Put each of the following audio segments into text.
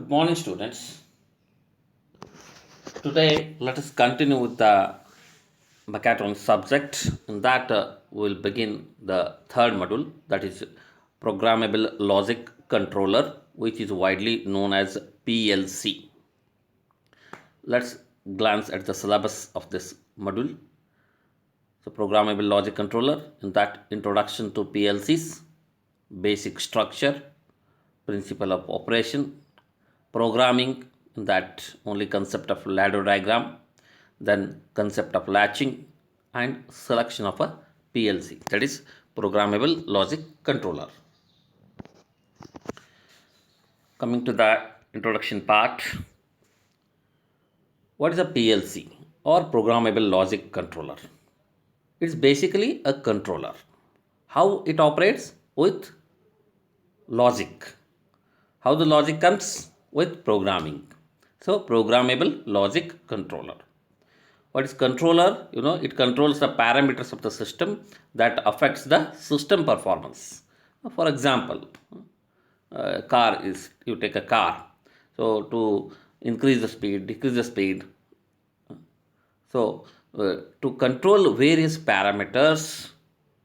Good morning, students. Today, let us continue with the mechatronics subject. In that, we'll begin the third module, that is Programmable Logic Controller, which is widely known as PLC. Let's glance at the syllabus of this module. So, Programmable Logic Controller, in that, introduction to PLCs, basic structure, principle of operation, programming, that only concept of ladder diagram, then concept of latching, and selection of a PLC, that is programmable logic controller. Coming to the introduction part, what is a PLC or programmable logic controller? It's basically a controller. How it operates? With logic. How the logic comes? With programming. So programmable logic controller. What is controller? It controls the parameters of the system that affects the system performance. For example, you take a car. So to increase the speed, decrease the speed. So to control various parameters,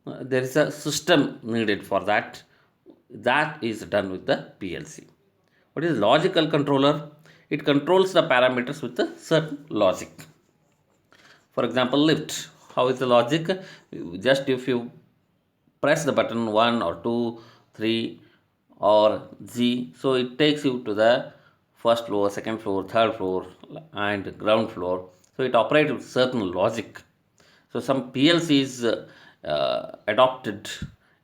there is a system needed for that. That is done with the PLC. What is logical controller? It controls the parameters with a certain logic. For example, lift. How is the logic? Just if you press the button 1 or 2, 3 or G, so it takes you to the first floor, second floor, third floor and ground floor. So it operates with certain logic. So some PLC is adopted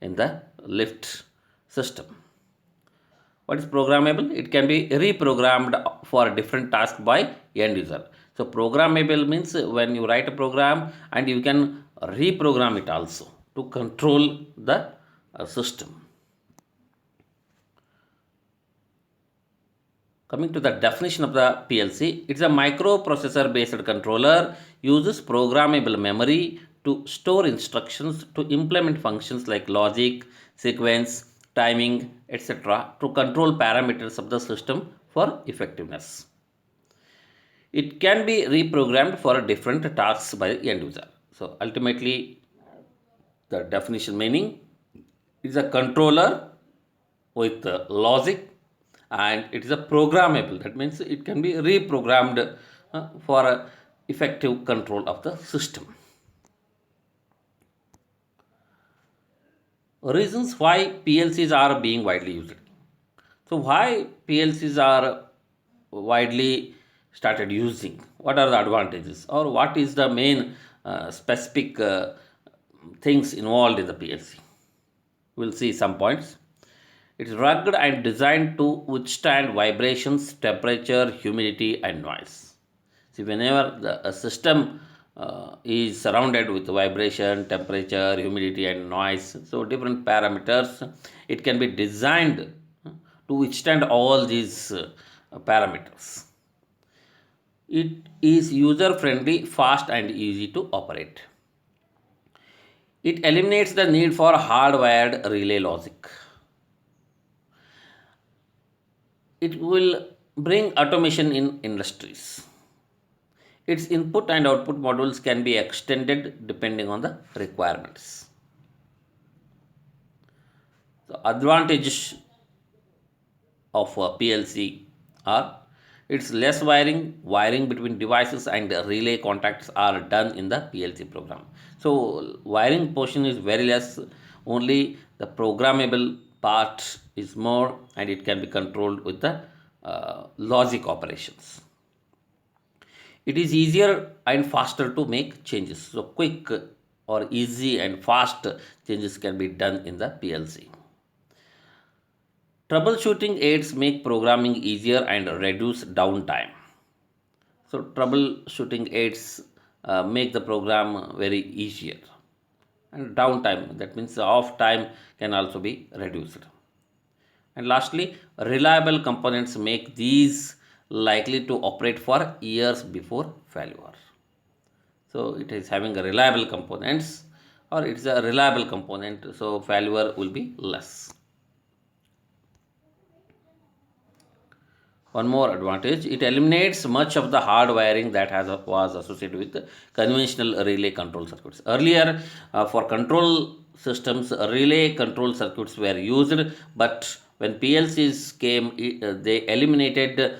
in the lift system. What is programmable? It can be reprogrammed for a different task by end user. So programmable means when you write a program and you can reprogram it also to control the system. Coming to the definition of the PLC, it's a microprocessor based controller, uses programmable memory to store instructions to implement functions like logic, sequence, timing, etc. to control parameters of the system for effectiveness. It can be reprogrammed for different tasks by the end user. So ultimately, the definition meaning is a controller with logic, and it is a programmable. That means it can be reprogrammed for effective control of the system. Reasons why PLCs are being widely used. So why PLCs are widely started using? What are the advantages, or what is the main specific things involved in the PLC? We'll see some points. It is rugged and designed to withstand vibrations, temperature, humidity, and noise. See, whenever a system is surrounded with vibration, temperature, humidity, and noise, so different parameters, it can be designed to withstand all these parameters. It is user friendly, fast, and easy to operate. It eliminates the need for hardwired relay logic. It will bring automation in industries. Its input and output modules can be extended depending on the requirements. The advantages of PLC are: it's less wiring between devices and relay contacts are done in the PLC program. So wiring portion is very less, only the programmable part is more, and it can be controlled with the logic operations. It is easier and faster to make changes. So quick or easy and fast changes can be done in the PLC. Troubleshooting aids make programming easier and reduce downtime. So troubleshooting aids make the program very easier. And downtime, that means off time, can also be reduced. And lastly, reliable components make these likely to operate for years before failure. So it is having a reliable components, or it's a reliable component, so failure will be less. One more advantage, it eliminates much of the hard wiring that was associated with conventional relay control circuits. Earlier, for control systems, relay control circuits were used, but when PLCs came, they eliminated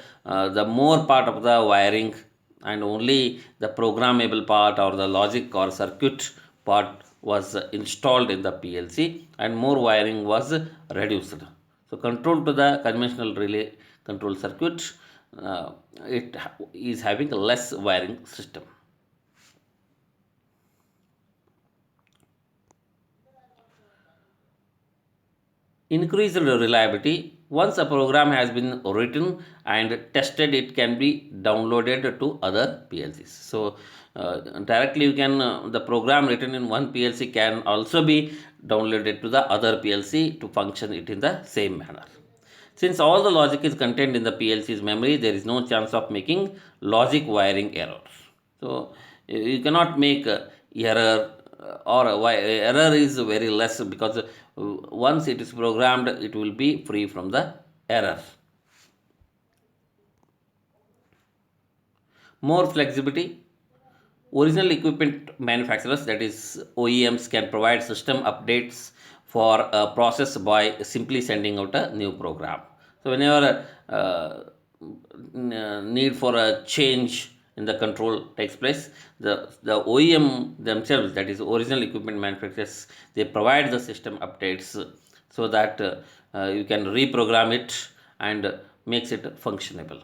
the more part of the wiring, and only the programmable part or the logic or circuit part was installed in the PLC, and more wiring was reduced. So control to the conventional relay control circuit, uh, it is having a less wiring system. Increased reliability. Once a program has been written and tested, it can be downloaded to other PLCs. So directly you can, the program written in one PLC can also be downloaded to the other PLC to function it in the same manner. Since all the logic is contained in the PLC's memory, there is no chance of making logic wiring errors. So you cannot make error, or error is very less, because once it is programmed, it will be free from the error. More flexibility. Original equipment manufacturers, that is OEMs, can provide system updates for a process by simply sending out a new program. So whenever need for a change in the control takes place, the OEM themselves, that is original equipment manufacturers, they provide the system updates, so that you can reprogram it and makes it functionable.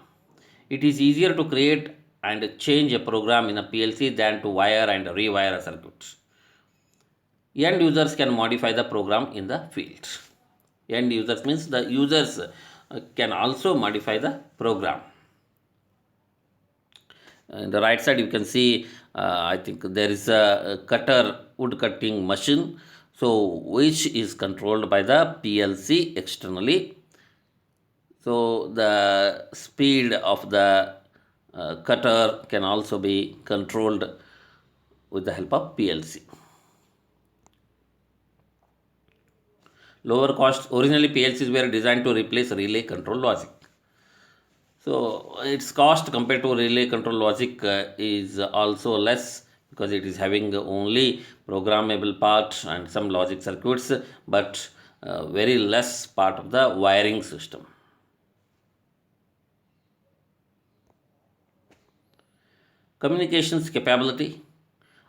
It is easier to create and change a program in a PLC than to wire and rewire a circuit. End users can modify the program in the field. End users means the users can also modify the program. In the right side, you can see, I think there is a cutter, wood cutting machine, so which is controlled by the PLC externally. So the speed of the cutter can also be controlled with the help of PLC. Lower cost. Originally PLCs were designed to replace relay control logic. So its cost compared to relay control logic is also less, because it is having only programmable part and some logic circuits, but very less part of the wiring system. Communications capability.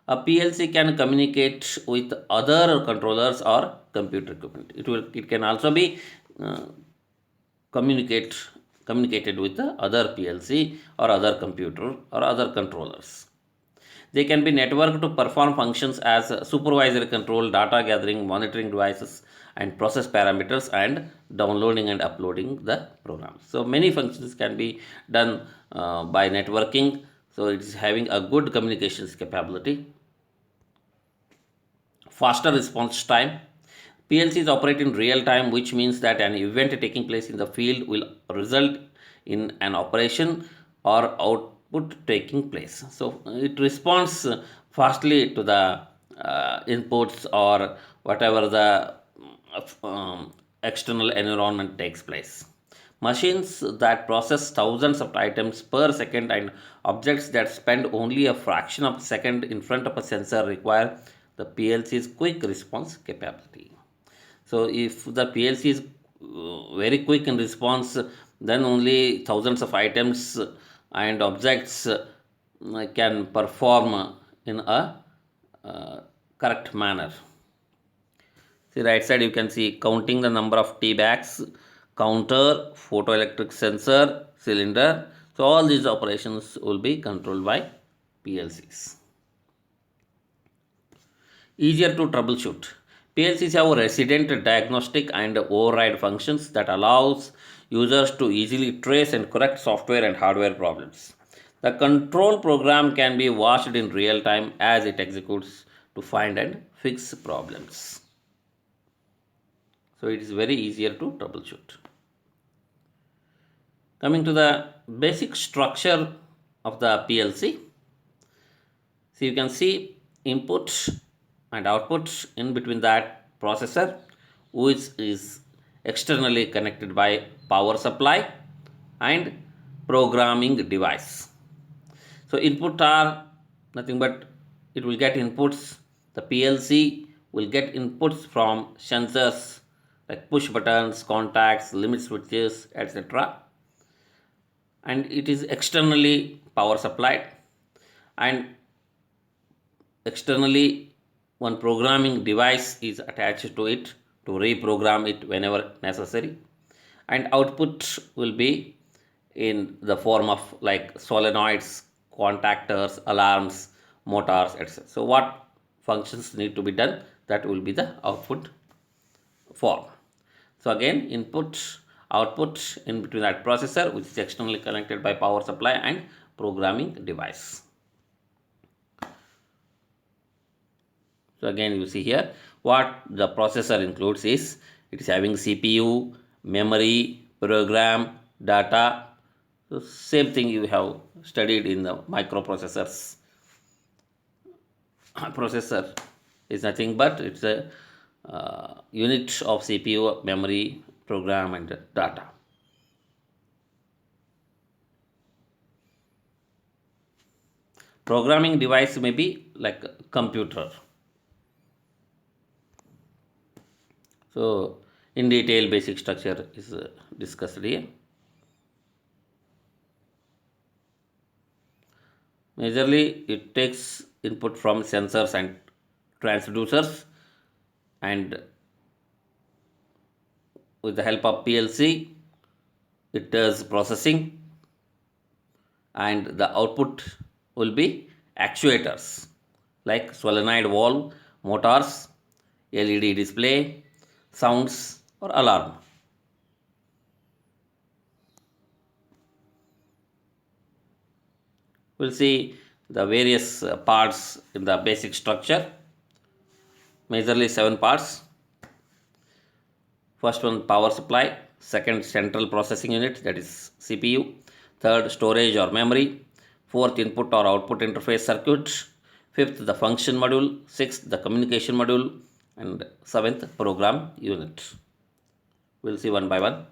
A PLC can communicate with other controllers or computer equipment. It can also be uh, communicate communicated with the other PLC or other computer or other controllers. They can be networked to perform functions as supervisory control, data gathering, monitoring devices, and process parameters, and downloading and uploading the programs. So many functions can be done by networking. So it is having a good communications capability. Faster response time. PLCs operate in real time, which means that an event taking place in the field will result in an operation or output taking place. So it responds fastly to the inputs or whatever the external environment takes place. Machines that process thousands of items per second and objects that spend only a fraction of a second in front of a sensor require the PLC's quick response capability. So if the PLC is very quick in response, then only thousands of items and objects can perform in a correct manner. See, right side you can see counting the number of tea bags, counter, photoelectric sensor, cylinder. So all these operations will be controlled by PLCs. Easier to troubleshoot. PLCs have resident diagnostic and override functions that allows users to easily trace and correct software and hardware problems. The control program can be watched in real time as it executes to find and fix problems. So it is very easier to troubleshoot. Coming to the basic structure of the PLC. So you can see input and output, in between that processor, which is externally connected by power supply, and programming device. So input are nothing but it will get inputs. The PLC will get inputs from sensors like push buttons, contacts, limit switches, etc. And it is externally power supplied, and externally one programming device is attached to it to reprogram it whenever necessary, and output will be in the form of like solenoids, contactors, alarms, motors, etc. So what functions need to be done, that will be the output form. So again, input, output in between that processor which is externally connected by power supply and programming device. So again you see here what the processor includes is it is having CPU, memory, program, data. So same thing you have studied in the microprocessors. Processor is nothing but it's a unit of CPU, memory, program and data. Programming device may be like a computer. So in detail basic structure is discussed here. Majorly it takes input from sensors and transducers, and with the help of PLC it does processing, and the output will be actuators like solenoid valve, motors, LED display, sounds or alarm. We'll see the various parts in the basic structure. Majorly 7 parts. First one power supply, second central processing unit that is CPU, third storage or memory, fourth input or output interface circuit, fifth the function module, sixth the communication module, and seventh program unit. We'll see one by one.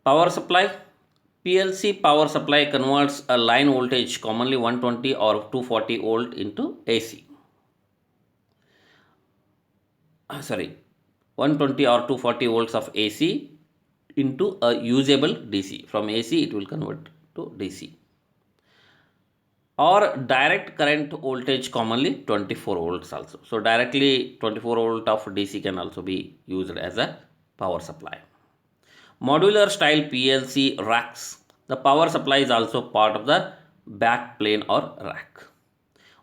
Power supply. PLC power supply converts a line voltage commonly 120 or 240 volt into AC. Sorry, 120 or 240 volts of AC into a usable DC. From AC it will convert to DC. Or direct current voltage commonly 24 volts also. So directly 24 volt of DC can also be used as a power supply. Modular style PLC racks. The power supply is also part of the back plane or rack.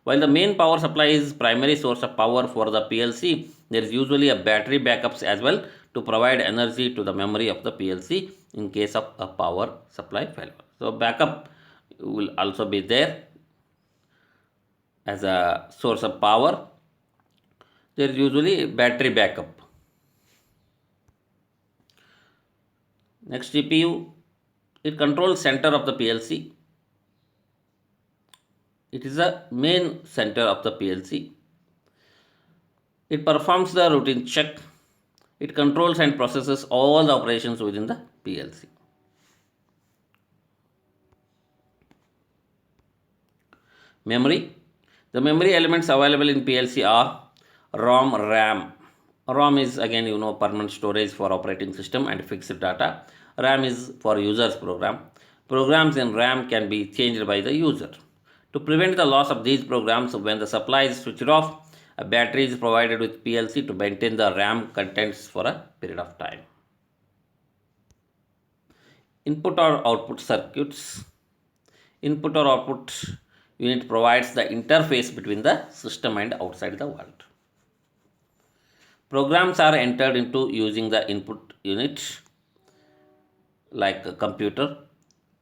While the main power supply is primary source of power for the PLC, there is usually a battery backups as well to provide energy to the memory of the PLC in case of a power supply failure. So backup will also be there as a source of power. There is usually battery backup. Next, GPU. It controls center of the PLC. It is the main center of the PLC. It performs the routine check. It controls and processes all the operations within the PLC. Memory. The memory elements available in PLC are ROM, RAM. ROM is again permanent storage for operating system and fixed data. RAM is for user's program. Programs in RAM can be changed by the user. To prevent the loss of these programs when the supply is switched off, a battery is provided with PLC to maintain the RAM contents for a period of time. Input or output circuits. Input or output unit provides the interface between the system and outside the world. Programs are entered into using the input unit like a computer.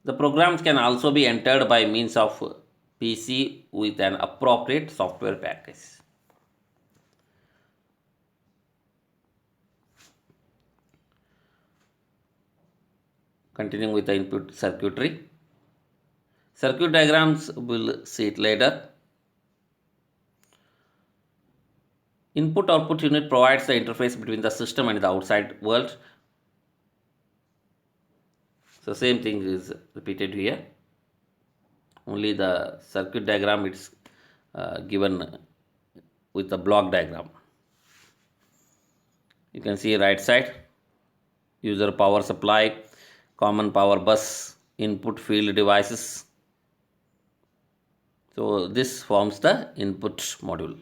The programs can also be entered by means of PC with an appropriate software package. Continuing with the input circuitry. Circuit diagrams we'll see it later. Input output unit provides the interface between the system and the outside world. So same thing is repeated here. Only the circuit diagram it's given with the block diagram. You can see right side, user power supply, common power bus, input field devices. So this forms the input module.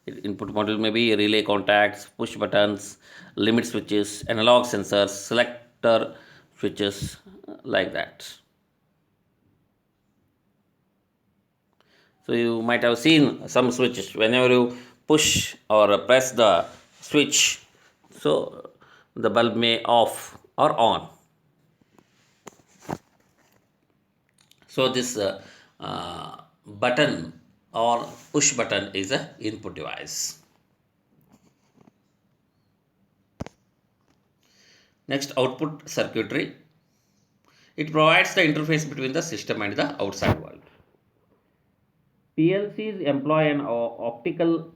Input module may be relay contacts, push buttons, limit switches, analog sensors, selector switches, like that. So you might have seen some switches. Whenever you push or press the switch, so the bulb may off or on. So this button or push button is a input device. Next, output circuitry. It provides the interface between the system and the outside world. PLCs employ an optical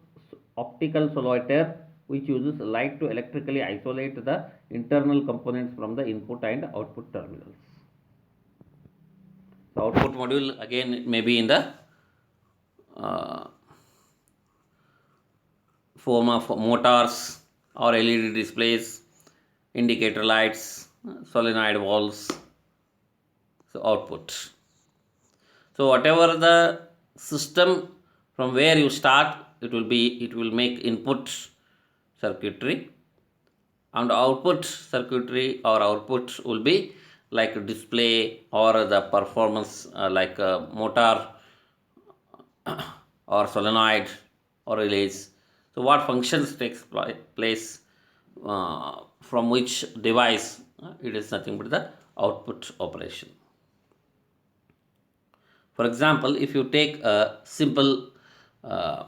solitaire which uses light to electrically isolate the internal components from the input and output terminals. So output module again may be in the uh, form of motors or LED displays, indicator lights, solenoid valves. So output. So whatever the system from where you start, it will make input circuitry, and output circuitry or output will be like display or the performance like motor or solenoid or relays. So what functions takes place from which device, it is nothing but the output operation. For example, if you take a simple uh,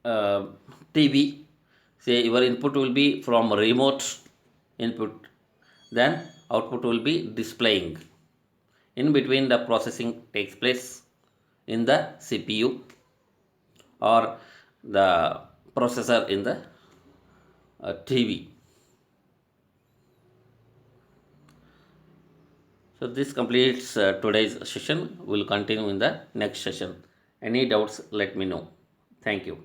uh, TV, say your input will be from remote input, then output will be displaying. In between, the processing takes place in the CPU or the processor in the TV. So this completes today's session. We'll continue in the next session. Any doubts, let me know. Thank you.